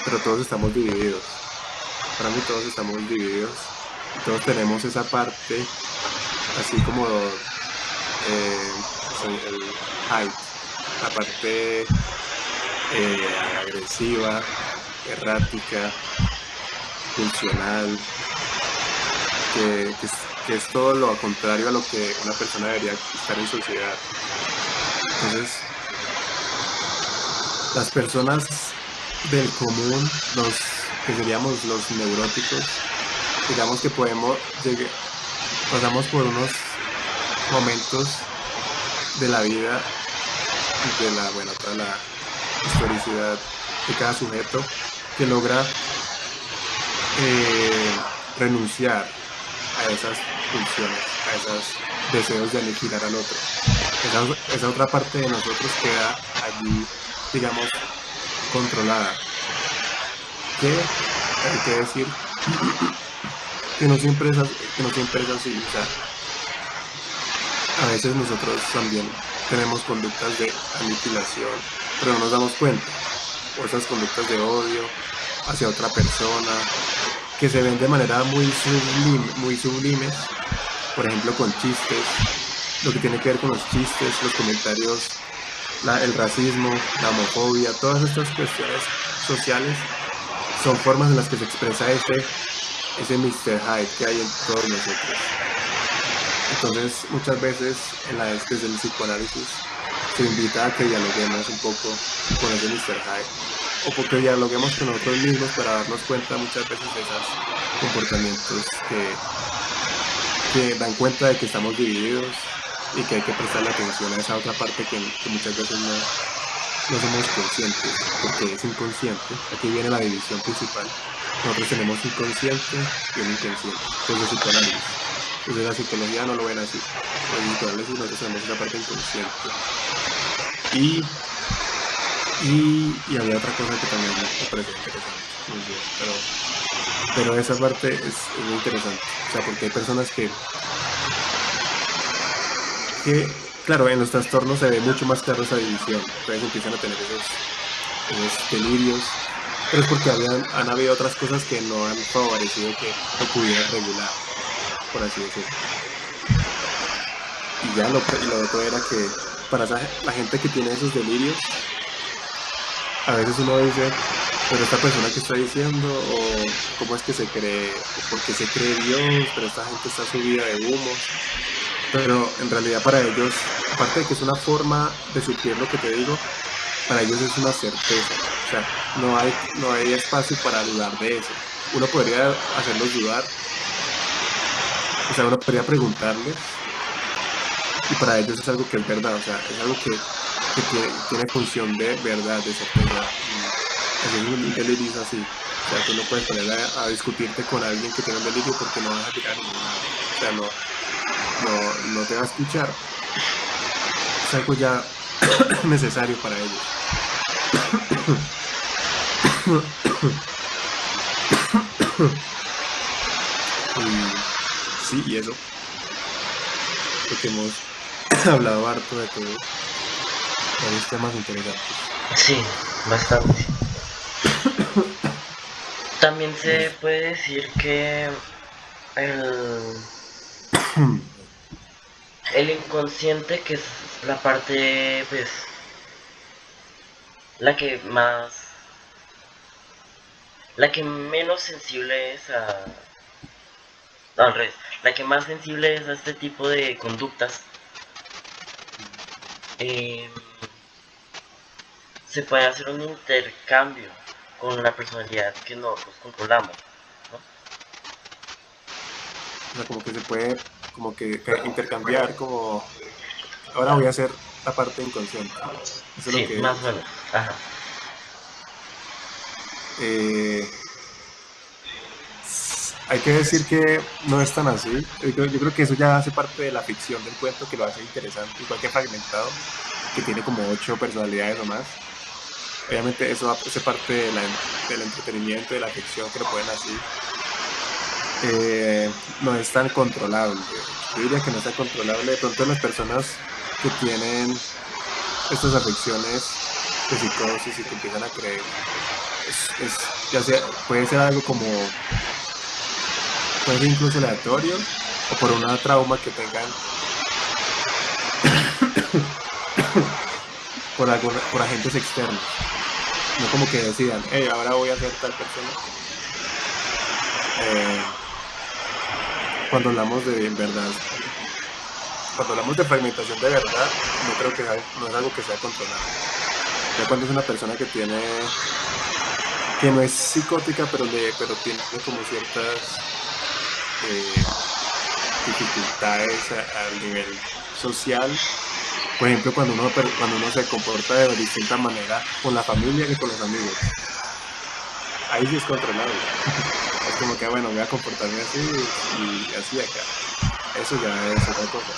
pero todos estamos divididos. Para mí todos estamos divididos. Todos tenemos esa parte, así como el hype, la parte agresiva, errática, funcional, que es todo lo contrario a lo que una persona debería estar en sociedad. Entonces, las personas del común, los que seríamos los neuróticos, digamos que pasamos por unos momentos de la vida, de toda la historicidad de cada sujeto que logra renunciar a esas pulsiones, a esos deseos de aniquilar al otro. Esa otra parte de nosotros queda allí, digamos, controlada. Que hay que decir que no siempre es así. O sea, a veces nosotros también tenemos conductas de aniquilación, pero no nos damos cuenta. O esas conductas de odio hacia otra persona, que se ven de manera muy sublimes, por ejemplo con chistes, lo que tiene que ver con los chistes, los comentarios, el racismo, la homofobia, todas estas cuestiones sociales son formas en las que se expresa ese Mr. Hyde que hay en todos nosotros. Entonces, muchas veces desde el psicoanálisis se invita a que dialoguemos un poco con ese Mr. Hyde, o porque dialoguemos con nosotros mismos para darnos cuenta muchas veces de esos comportamientos que dan cuenta de que estamos divididos y que hay que prestarle atención a esa otra parte que muchas veces no somos conscientes, porque es inconsciente. Aquí viene la división principal. Nosotros tenemos un consciente y un inconsciente. Desde psicoanálisis. Desde la psicología no lo ven así. Desde el psicoanálisis nosotros tenemos esa parte inconsciente. Y había otra cosa que también me parece interesante. Muy bien, pero esa parte es muy interesante. O sea, porque hay personas que que, claro, en los trastornos se ve mucho más claro esa división. Entonces empiezan a tener esos delirios, pero es porque han habido otras cosas que no han favorecido que lo pudieran regular, por así decirlo. Y ya lo otro era que para la gente que tiene esos delirios, a veces uno dice, pero esta persona que está diciendo, o cómo es que se cree, o por qué se cree Dios, pero esta gente está subida de humos. Pero en realidad para ellos, aparte de que es una forma de suplir lo que te digo, para ellos es una certeza. O sea, no hay espacio para dudar de eso. Uno podría hacerlos dudar, o sea, uno podría preguntarles, y para ellos es algo que es verdad, o sea, es algo que tiene función de verdad, de certeza. Y es un delirio así. O sea, tú no puedes poner a discutirte con alguien que tiene un delirio porque no vas a llegar a ningún lado. O sea, no te va a escuchar. Es algo ya necesario para ellos. Y sí, y eso. Porque hemos hablado harto de todo. Varios temas interesantes. Sí, bastante. También se puede decir que el inconsciente, que es la parte, pues, la que menos sensible es al revés, la que más sensible es a este tipo de conductas, se puede hacer un intercambio con la personalidad que nosotros controlamos, ¿no? O sea, como que se puede intercambiar, como ahora voy a hacer la parte inconsciente. Eso es Sí, lo que más o menos. Ajá. Hay que decir que no es tan así. Yo creo que eso ya hace parte de la ficción del cuento, que lo hace interesante, igual que Fragmentado, que tiene como 8 personalidades o más. Obviamente eso hace parte del entretenimiento, de la ficción, que lo pueden así. No es tan controlable. Yo diría que no es tan controlable. De pronto las personas que tienen estas afecciones de psicosis y que empiezan a creer, puede ser algo como, puede ser incluso aleatorio, o por una trauma que tengan por agentes externos. No como que decidan, hey, ahora voy a ser tal persona. Cuando hablamos de verdad, cuando hablamos de fragmentación de verdad, no creo que no es algo que sea controlado. Ya cuando es una persona que no es psicótica, pero tiene como ciertas dificultades a nivel social. Por ejemplo, cuando uno se comporta de distinta manera con la familia que con los amigos, ahí sí es controlable. Es como que, bueno, voy a comportarme así y así acá. Eso ya es otra cosa.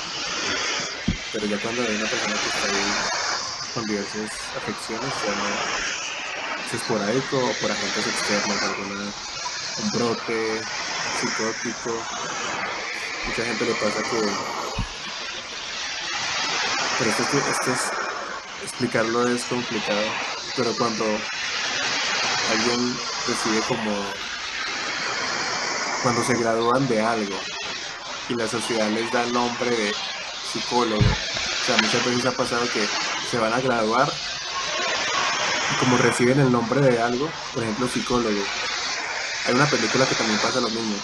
Pero ya cuando hay una persona que está ahí con diversas afecciones, ya no es esporádico o por agentes externos, un brote psicótico. Mucha gente le pasa que... Pero explicarlo es complicado. Pero cuando alguien recibe cuando se gradúan de algo y la sociedad les da el nombre de psicólogo, o sea, muchas veces ha pasado que se van a graduar y como reciben el nombre de algo, por ejemplo, psicólogo, hay una película que también pasa lo mismo.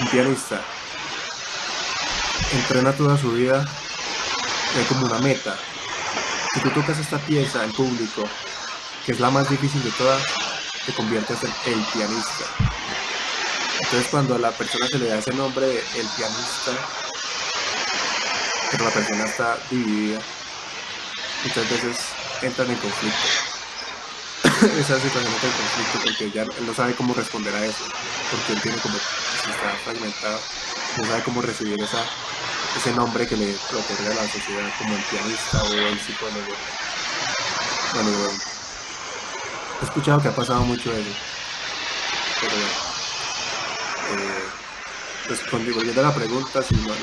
Un pianista entrena toda su vida, hay como una meta. Si tú tocas esta pieza en público, que es la más difícil de todas, te conviertes en el pianista. Entonces cuando a la persona se le da ese nombre de el pianista, pero la persona está dividida, muchas veces entran en conflicto. Esa situación entra en conflicto porque ya él no sabe cómo responder a eso, porque él tiene como, si está fragmentado, no sabe cómo recibir ese nombre que le otorga a la sociedad como el pianista o el psicólogo. Bueno, he escuchado que ha pasado mucho eso, pero volviendo a la pregunta, si no es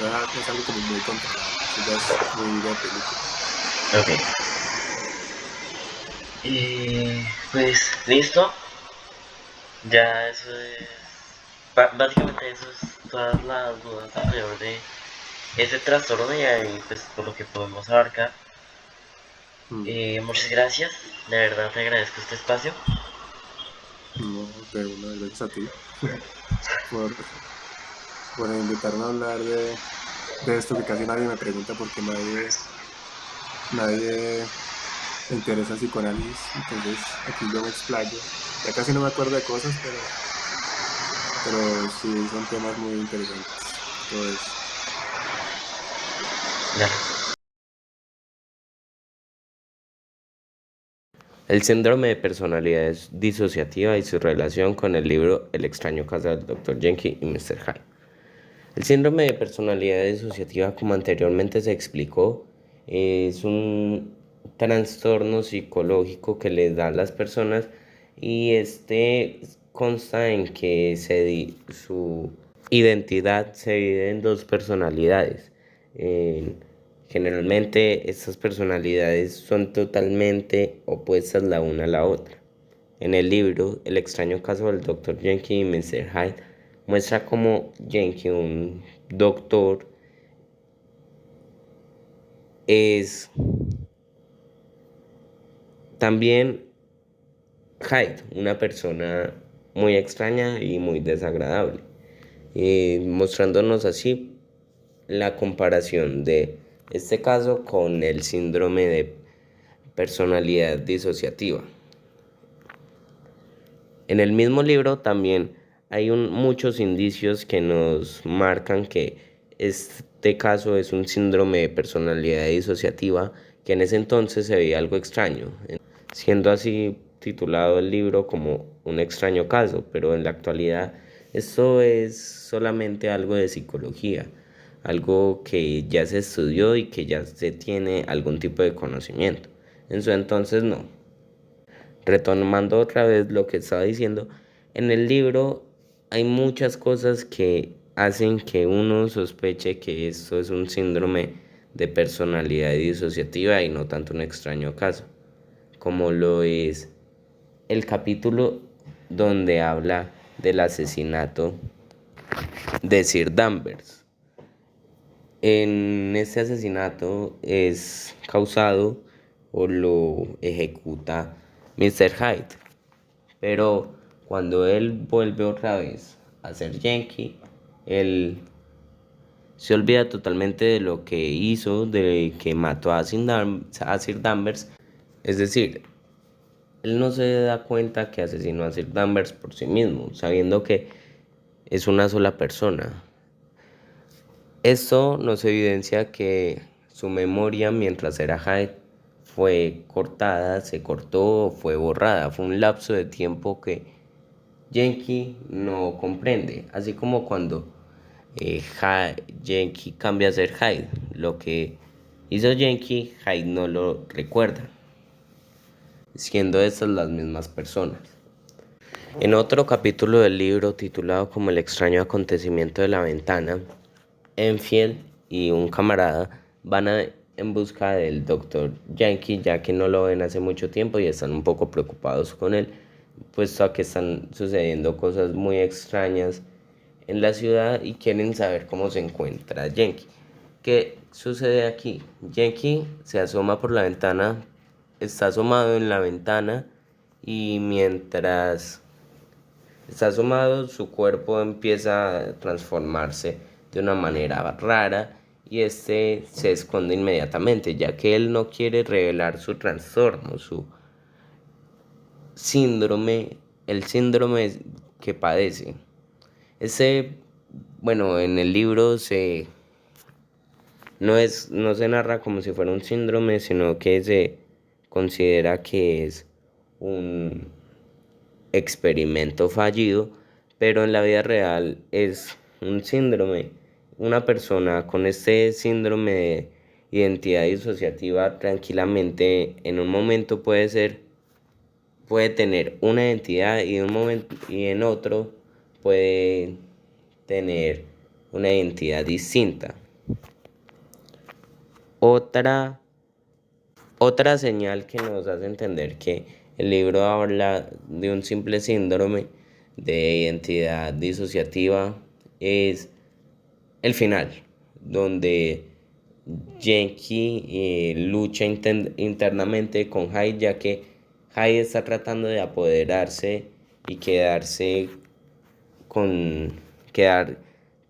algo como muy controlado. Esto ya es muy de película. Ok. Y pues listo. Ya eso es. Básicamente eso es todas las dudas alrededor de ese trastorno y ahí pues por lo que podemos abarcar. Muchas gracias. De verdad te agradezco este espacio. No, de una, gracias a ti por, por invitarme a hablar de esto que casi nadie me pregunta porque nadie le interesa el psicoanálisis. Entonces aquí yo me explayo. Ya casi no me acuerdo de cosas, pero sí son temas muy interesantes. Todo eso. Ya. El síndrome de personalidad disociativa y su relación con el libro El extraño caso del Dr. Jekyll y Mr. Hyde. El síndrome de personalidad disociativa, como anteriormente se explicó, es un trastorno psicológico que les da a las personas y este consta en que su identidad se divide en dos personalidades. Generalmente estas personalidades son totalmente opuestas la una a la otra. En el libro El extraño caso del Dr. Jekyll y Mr. Hyde muestra cómo Jekyll, un doctor, es también Hyde, una persona muy extraña y muy desagradable, mostrándonos así la comparación de este caso con el síndrome de personalidad disociativa. En el mismo libro también hay muchos indicios que nos marcan que este caso es un síndrome de personalidad disociativa, que en ese entonces se veía algo extraño, siendo así titulado el libro como Un extraño caso, pero en la actualidad esto es solamente algo de psicología, algo que ya se estudió y que ya se tiene algún tipo de conocimiento. En su entonces no. Retomando otra vez lo que estaba diciendo, en el libro hay muchas cosas que hacen que uno sospeche que esto es un síndrome de personalidad disociativa y no tanto un extraño caso, como lo es el capítulo donde habla del asesinato de Sir Danvers. En este asesinato es causado o lo ejecuta Mr. Hyde, pero cuando él vuelve otra vez a ser Yankee, él se olvida totalmente de lo que hizo, de que mató a Sir Danvers. Es decir, él no se da cuenta que asesinó a Sir Danvers por sí mismo, sabiendo que es una sola persona. Esto nos evidencia que su memoria mientras era Hyde fue cortada, se cortó, fue borrada. Fue un lapso de tiempo que Yankee no comprende. Así como cuando Yankee cambia a ser Hyde. Lo que hizo Yankee, Hyde no lo recuerda, siendo estas las mismas personas. En otro capítulo del libro titulado como El extraño acontecimiento de la ventana, Enfield y un camarada van en busca del Dr. Yankee, ya que no lo ven hace mucho tiempo y están un poco preocupados con él, puesto a que están sucediendo cosas muy extrañas en la ciudad y quieren saber cómo se encuentra Yankee. ¿Qué sucede aquí? Yankee se asoma por la ventana, está asomado en la ventana y mientras está asomado su cuerpo empieza a transformarse de una manera rara y este se esconde inmediatamente, ya que él no quiere revelar su trastorno, su síndrome, el síndrome que padece. Bueno, en el libro no se narra como si fuera un síndrome, sino que se considera que es un experimento fallido, pero en la vida real es un síndrome. Una persona con este síndrome de identidad disociativa tranquilamente en un momento puede tener una identidad y en otro puede tener una identidad distinta. Otra, otra señal que nos hace entender que el libro habla de un simple síndrome de identidad disociativa es el final, donde Genki lucha internamente con Hyde, ya que Hyde está tratando de apoderarse y con, quedar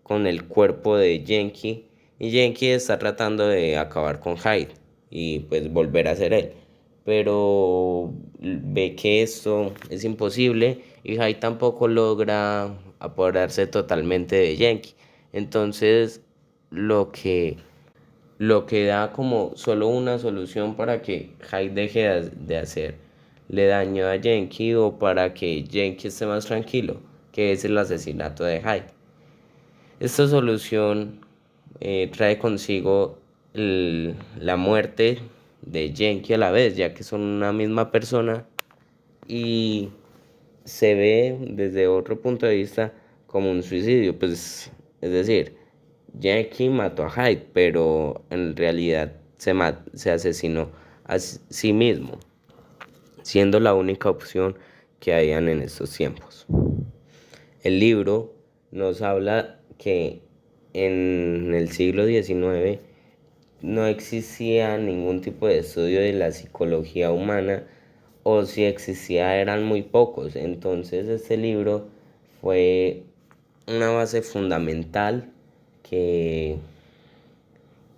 con el cuerpo de Genki, y Genki está tratando de acabar con Hyde y pues volver a ser él. Pero ve que esto es imposible y Hyde tampoco logra apoderarse totalmente de Genki. Entonces, lo que lo que da como solo una solución para que Hyde deje de hacerle daño a Genki o para que Genki esté más tranquilo, que es el asesinato de Hyde. Esta solución trae consigo la muerte de Genki a la vez, ya que son una misma persona y se ve desde otro punto de vista como un suicidio, pues es decir, Genki mató a Hyde, pero en realidad se asesinó a sí mismo, siendo la única opción que hayan en estos tiempos. El libro nos habla que en el siglo XIX no existía ningún tipo de estudio de la psicología humana, o si existía eran muy pocos. Entonces este libro fue una base fundamental que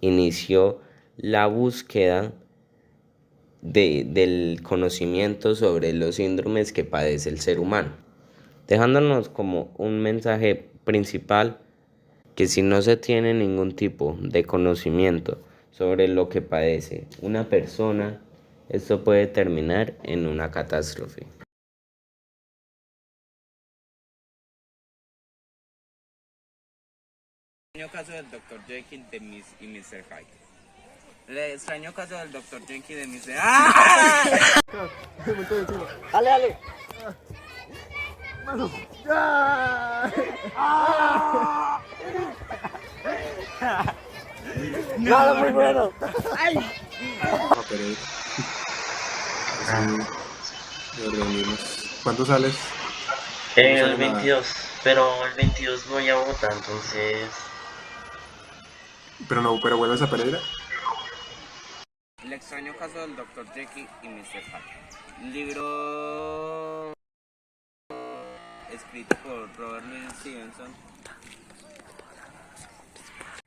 inició la búsqueda del conocimiento sobre los síndromes que padece el ser humano, dejándonos como un mensaje principal que si no se tiene ningún tipo de conocimiento sobre lo que padece una persona, esto puede terminar en una catástrofe. El extraño caso del Dr. Jekyll y Mr. Hyde. El extraño caso del Dr. Jekyll y de Mr. ¡Ah! Dale, dale. Nada, muy bueno. Nos reunimos. ¿Cuándo sales? El 22, pero el 22 voy a Bogotá, entonces... Pero vuelves a Pereira. El extraño caso del Dr. Jekyll y Mr. Hyde. Un libro escrito por Robert Louis Stevenson.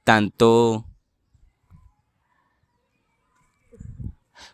Tanto